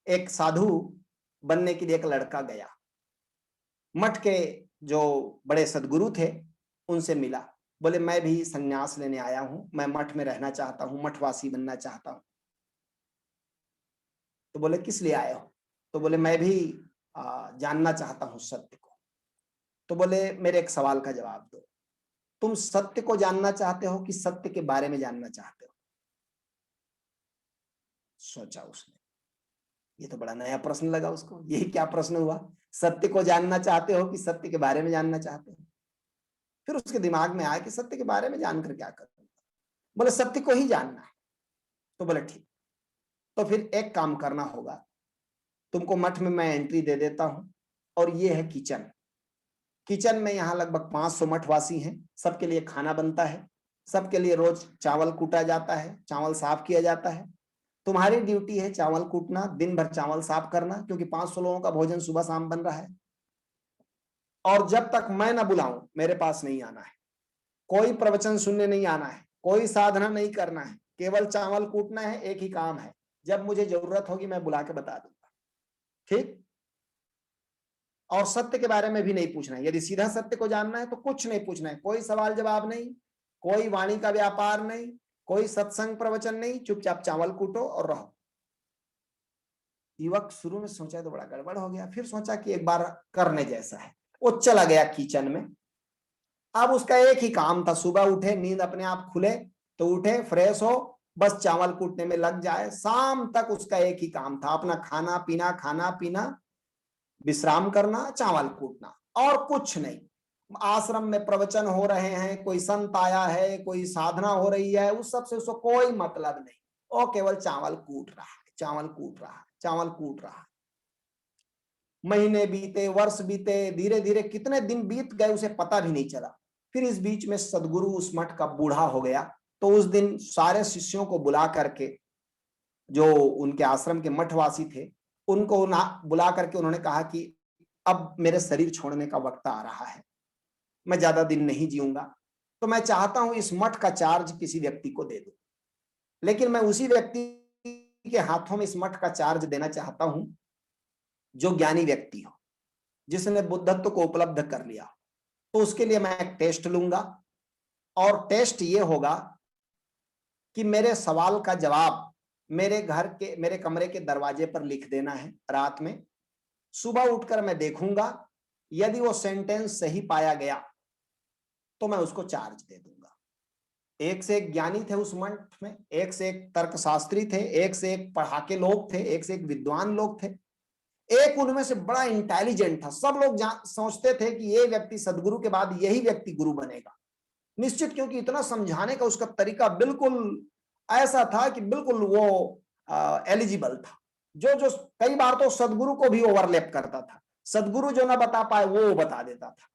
एक साधु बनने के लिए एक लड़का गया। मठ के जो बड़े सदगुरु थे उनसे मिला, बोले मैं भी संन्यास लेने आया हूं, मैं मठ में रहना चाहता हूं, मठवासी बनना चाहता हूं। तो बोले किस लिए आए हो? तो बोले मैं भी जानना चाहता हूं सत्य को। तो बोले मेरे एक सवाल का जवाब दो, तुम सत्य को जानना चाहते हो कि सत्य के बारे में जानना चाहते हो? सोचा उसने, ये तो बड़ा नया प्रश्न लगा उसको, यही क्या प्रश्न हुआ, सत्य को जानना चाहते हो कि सत्य के बारे में जानना चाहते हो? फिर उसके दिमाग में आया कि सत्य के बारे में जानकर क्या करूंगा। बोले सत्य को ही जानना है। तो बोले ठीक, तो फिर एक काम करना होगा, तुमको मठ में मैं एंट्री दे देता हूं, और ये है किचन। किचन में यहाँ लगभग 500 मठवासी हैं, सबके लिए खाना बनता है, सबके लिए रोज चावल कूटा जाता है, चावल साफ किया जाता है। तुम्हारी ड्यूटी है चावल कूटना, दिन भर चावल साफ करना, क्योंकि 500 लोगों का भोजन सुबह शाम बन रहा है। और जब तक मैं ना बुलाऊं मेरे पास नहीं आना है, कोई प्रवचन सुनने नहीं आना है, कोई साधना नहीं करना है, केवल चावल कूटना है। एक ही काम है, जब मुझे जरूरत होगी मैं बुला के बता दूंगा, ठीक? और सत्य के बारे में भी नहीं पूछना है। यदि सीधा सत्य को जानना है तो कुछ नहीं पूछना है, कोई सवाल जवाब नहीं, कोई वाणी का व्यापार नहीं, कोई सत्संग प्रवचन नहीं, चुपचाप चावल कूटो और रहो। युवक शुरू में सोचा तो बड़ा गड़बड़ हो गया, फिर सोचा कि एक बार करने जैसा है। वो चला गया किचन में। अब उसका एक ही काम था, सुबह उठे, नींद अपने आप खुले तो उठे, फ्रेश हो, बस चावल कूटने में लग जाए। शाम तक उसका एक ही काम था, अपना खाना पीना, विश्राम करना, चावल कूटना, और कुछ नहीं। आश्रम में प्रवचन हो रहे हैं, कोई संत आया है, कोई साधना हो रही है, उस सब से उसको कोई मतलब नहीं। वो केवल चावल कूट रहा है, चावल कूट रहा है, चावल कूट रहा है। महीने बीते, वर्ष बीते, धीरे धीरे कितने दिन बीत गए उसे पता भी नहीं चला। फिर इस बीच में सदगुरु उस मठ का बूढ़ा हो गया, तो उस दिन सारे शिष्यों को बुला करके, जो उनके आश्रम के मठवासी थे, उनको बुला करके उन्होंने कहा कि अब मेरे शरीर छोड़ने का वक्त आ रहा है, मैं ज्यादा दिन नहीं जीऊंगा, तो मैं चाहता हूं इस मठ का चार्ज किसी व्यक्ति को दे दूं। लेकिन मैं उसी व्यक्ति के हाथों में इस मठ का चार्ज देना चाहता हूं जो ज्ञानी व्यक्ति हो, जिसने बुद्धत्व को उपलब्ध कर लिया। तो उसके लिए मैं एक टेस्ट लूंगा, और टेस्ट ये होगा कि मेरे सवाल का जवाब मेरे घर के, मेरे कमरे के दरवाजे पर लिख देना है रात में। सुबह उठकर मैं देखूंगा, यदि वो सेंटेंस सही पाया गया तो मैं उसको चार्ज दे दूंगा। एक से एक ज्ञानी थे उस मठ में, एक से एक तर्कशास्त्री थे, एक से एक पढ़ाके लोग थे, एक से एक विद्वान लोग थे। एक उनमें से बड़ा इंटेलिजेंट था। सब लोग सोचते थे कि ये व्यक्ति सदगुरु के बाद यही व्यक्ति गुरु बनेगा निश्चित, क्योंकि इतना समझाने का उसका तरीका बिल्कुल ऐसा था कि बिल्कुल वो एलिजिबल था। जो जो कई बार तो सदगुरु को भी ओवरलैप करता था, सदगुरु जो ना बता पाए वो बता देता था।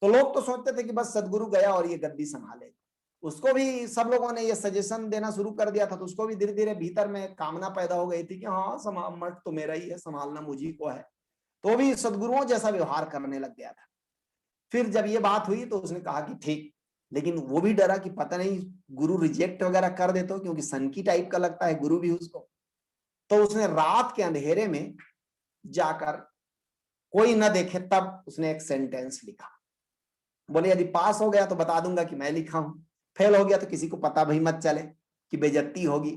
तो लोग तो सोचते थे कि बस सदगुरु गया और ये गद्दी संभालेगा। उसको भी सब लोगों ने ये सजेशन देना शुरू कर दिया था, तो उसको भी धीरे धीरे भीतर में कामना पैदा हो गई थी कि हाँ, मठ तो मेरा ही है, संभालना मुझी को है। तो भी सदगुरुओं जैसा व्यवहार करने लग गया था। फिर जब ये बात हुई तो उसने कहा कि ठीक, लेकिन वो भी डरा कि पता नहीं गुरु रिजेक्ट वगैरह कर दे, तो क्योंकि सनकी टाइप का लगता है गुरु भी उसको। तो उसने रात के अंधेरे में जाकर, कोई ना देखे तब, उसने एक सेंटेंस लिखा। बोले यदि पास हो गया तो बता दूंगा कि मैं लिखा हूं, फेल हो गया तो किसी को पता भी मत चले कि बेइज्जती होगी।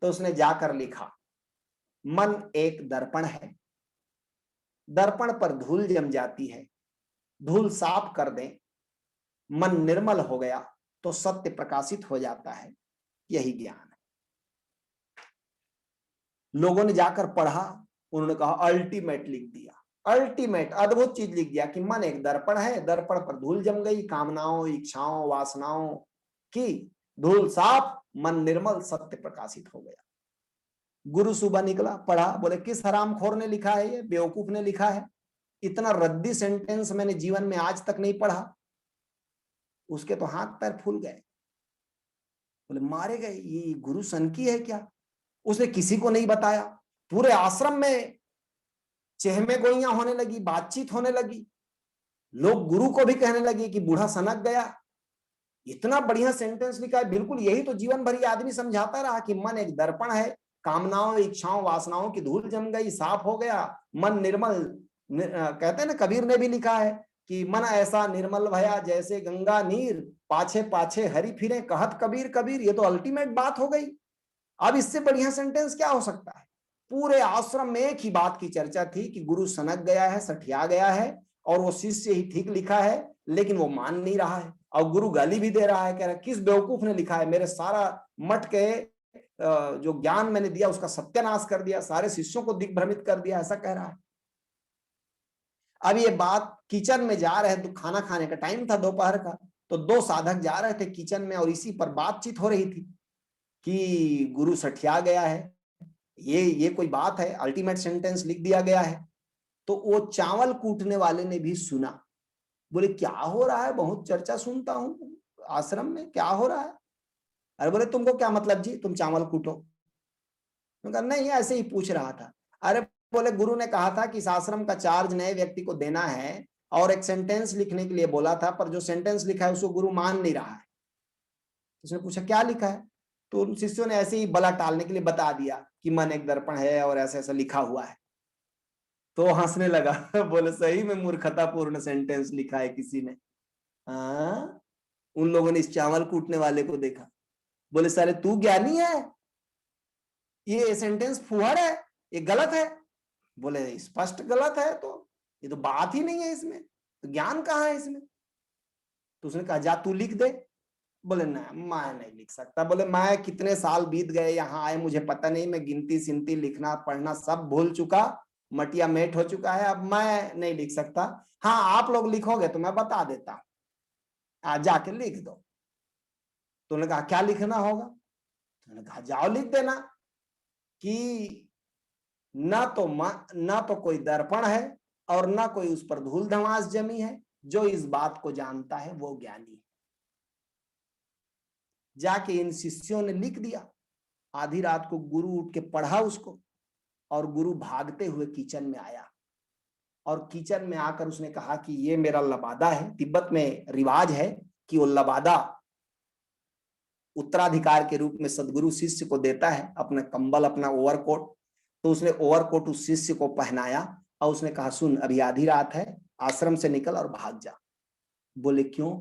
तो उसने जाकर लिखा, मन एक दर्पण है, दर्पण पर धूल जम जाती है, धूल साफ कर दें, मन निर्मल हो गया तो सत्य प्रकाशित हो जाता है, यही ज्ञान है। लोगों ने जाकर पढ़ा, उन्होंने कहा अल्टीमेट लिख दिया, अल्टीमेट अद्भुत चीज लिख दिया कि मन एक दर्पण है, दर्पण पर धूल जम गई, कामनाओं, इच्छाओं, वासनाओं की धूल साफ, मन निर्मल, सत्य प्रकाशित हो गया। गुरु सुबह निकला, पढ़ा, बोले किस हरामखोर ने लिखा है, ये बेवकूफ ने लिखा है, इतना रद्दी सेंटेंस मैंने जीवन में आज तक नहीं पढ़ा। उसके तो हाथ पैर फूल गए, बोले मारे गए, ये गुरु सनकी है क्या? उसने किसी को नहीं बताया। पूरे आश्रम में चहमे गोइयां होने लगी, बातचीत होने लगी, लोग गुरु को भी कहने लगे कि बूढ़ा सनक गया, इतना बढ़िया सेंटेंस लिखा है। बिल्कुल यही तो जीवन भर ये आदमी समझाता रहा कि मन एक दर्पण है, कामनाओं, इच्छाओं, वासनाओं की धूल जम गई, साफ हो गया, मन निर्मल। कहते हैं ना, कबीर ने भी लिखा है कि मन ऐसा निर्मल भया जैसे गंगा नीर, पाछे पाछे हरि फिरे, कहत कबीर कबीर। ये तो अल्टीमेट बात हो गई। अब इससे बढ़िया सेंटेंस क्या हो सकता है? पूरे आश्रम में एक ही बात की चर्चा थी कि गुरु सनक गया है, सठिया गया है, और वो शिष्य ही ठीक लिखा है, लेकिन वो मान नहीं रहा है। और गुरु गाली भी दे रहा है, कह रहा है किस बेवकूफ ने लिखा है, मेरे सारा मठ के जो ज्ञान मैंने दिया उसका सत्यानाश कर दिया, सारे शिष्यों को दिग्भ्रमित कर दिया, ऐसा कह रहा है। अब ये बात, किचन में जा रहे तो खाना खाने का टाइम था दोपहर का, तो दो साधक जा रहे थे किचन में और इसी पर बातचीत हो रही थी कि गुरु सठिया गया है, ये कोई बात है, अल्टीमेट सेंटेंस लिख दिया गया है। तो वो चावल कूटने वाले ने भी सुना, बोले क्या हो रहा है, बहुत चर्चा सुनता हूं आश्रम में, क्या हो रहा है? अरे बोले तुमको क्या मतलब जी, तुम चावल कूटो? कहा नहीं, ऐसे ही पूछ रहा था। अरे बोले गुरु ने कहा था कि इस आश्रम का चार्ज नए व्यक्ति को देना है, और एक सेंटेंस लिखने के लिए बोला था, पर जो सेंटेंस लिखा है उसको गुरु मान नहीं रहा है। उसने पूछा क्या लिखा है? तो उन शिष्यों ने ऐसे ही बला टालने के लिए बता दिया कि मन एक दर्पण है और ऐसा ऐसा लिखा हुआ है। तो हंसने लगा बोले सही में मूर्खतापूर्ण सेंटेंस लिखा है किसी ने। हाँ, उन लोगों ने इस चावल कूटने वाले को देखा, बोले साले तू ज्ञानी है, ये सेंटेंस फुहड़ है, ये गलत है। बोले स्पष्ट गलत है, तो ये तो बात ही नहीं है इसमें, तो ज्ञान कहाँ है इसमें? तो उसने कहा जा तू लिख दे। बोले ना मैं नहीं लिख सकता। बोले मैं कितने साल बीत गए यहाँ आए, मुझे पता नहीं, मैं गिनती सिंती लिखना पढ़ना सब भूल चुका, मटिया मेट हो चुका है, अब मैं नहीं लिख सकता। हाँ आप लोग लिखोगे तो मैं बता देता, आज जाके लिख दो। तो उन्होंने कहा क्या लिखना होगा? तो उन्होंने कहा जाओ लिख देना कि न तो कोई दर्पण है और न कोई उस पर धूल धमास जमी है, जो इस बात को जानता है वो ज्ञानी है। जाके इन शिष्यों ने लिख दिया। आधी रात को गुरु उठ के पढ़ा उसको, और गुरु भागते हुए किचन में आया, और किचन में आकर उसने कहा कि ये मेरा लबादा है। तिब्बत में रिवाज है कि वो लबादा उत्तराधिकार के रूप में सदगुरु शिष्य को देता है, अपना कंबल, अपना ओवरकोट। तो उसने ओवरकोट उस शिष्य को पहनाया और उसने कहा सुन अभी आधी रात है, आश्रम से निकल और भाग जा। बोले क्यों?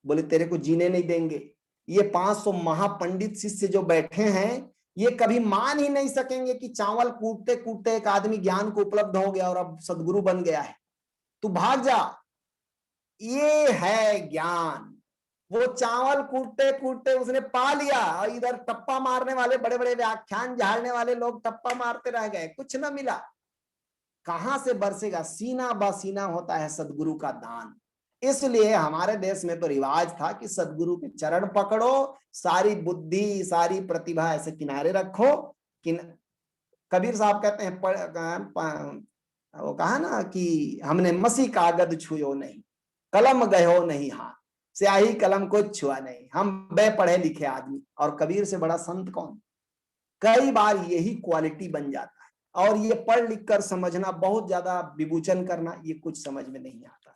बोले तेरे को जीने नहीं देंगे। ये 500 महापंडित शिष्य जो बैठे हैं, ये कभी मान ही नहीं सकेंगे कि चावल कूटते कूटते एक आदमी ज्ञान को उपलब्ध हो गया और अब सदगुरु बन गया है। तू भाग जा, ये है ज्ञान। वो चावल कूटते कूटते उसने पा लिया, और इधर टप्पा मारने वाले, बड़े बड़े व्याख्यान झाड़ने वाले लोग टप्पा मारते रह गए, कुछ ना मिला। कहां से बरसेगा? सीना बसीना होता है सदगुरु का दान। इसलिए हमारे देश में तो रिवाज था कि सदगुरु के चरण पकड़ो, सारी बुद्धि सारी प्रतिभा ऐसे किनारे रखो। कि कबीर साहब कहते हैं, वो कहा ना कि हमने मसी कागज छुयो नहीं, कलम गयो नहीं हाथ, स्याही कलम को छुआ नहीं। हम बे पढ़े लिखे आदमी, और कबीर से बड़ा संत कौन? कई बार यही क्वालिटी बन जाता है। और ये पढ़ लिख कर समझना, बहुत ज्यादा विभूचन करना, ये कुछ समझ में नहीं आता।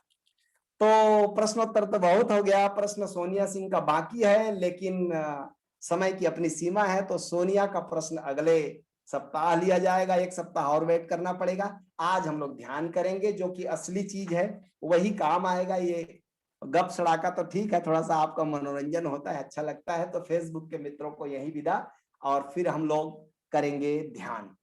तो प्रश्नोत्तर तो बहुत हो गया, प्रश्न सोनिया सिंह का बाकी है, लेकिन समय की अपनी सीमा है, तो सोनिया का प्रश्न अगले सप्ताह लिया जाएगा, एक सप्ताह और वेट करना पड़ेगा। आज हम लोग ध्यान करेंगे, जो कि असली चीज है वही काम आएगा। ये गप सड़ाका तो ठीक है, थोड़ा सा आपका मनोरंजन होता है, अच्छा लगता है, तो फेसबुक के मित्रों को यही विदा, और फिर हम लोग करेंगे ध्यान।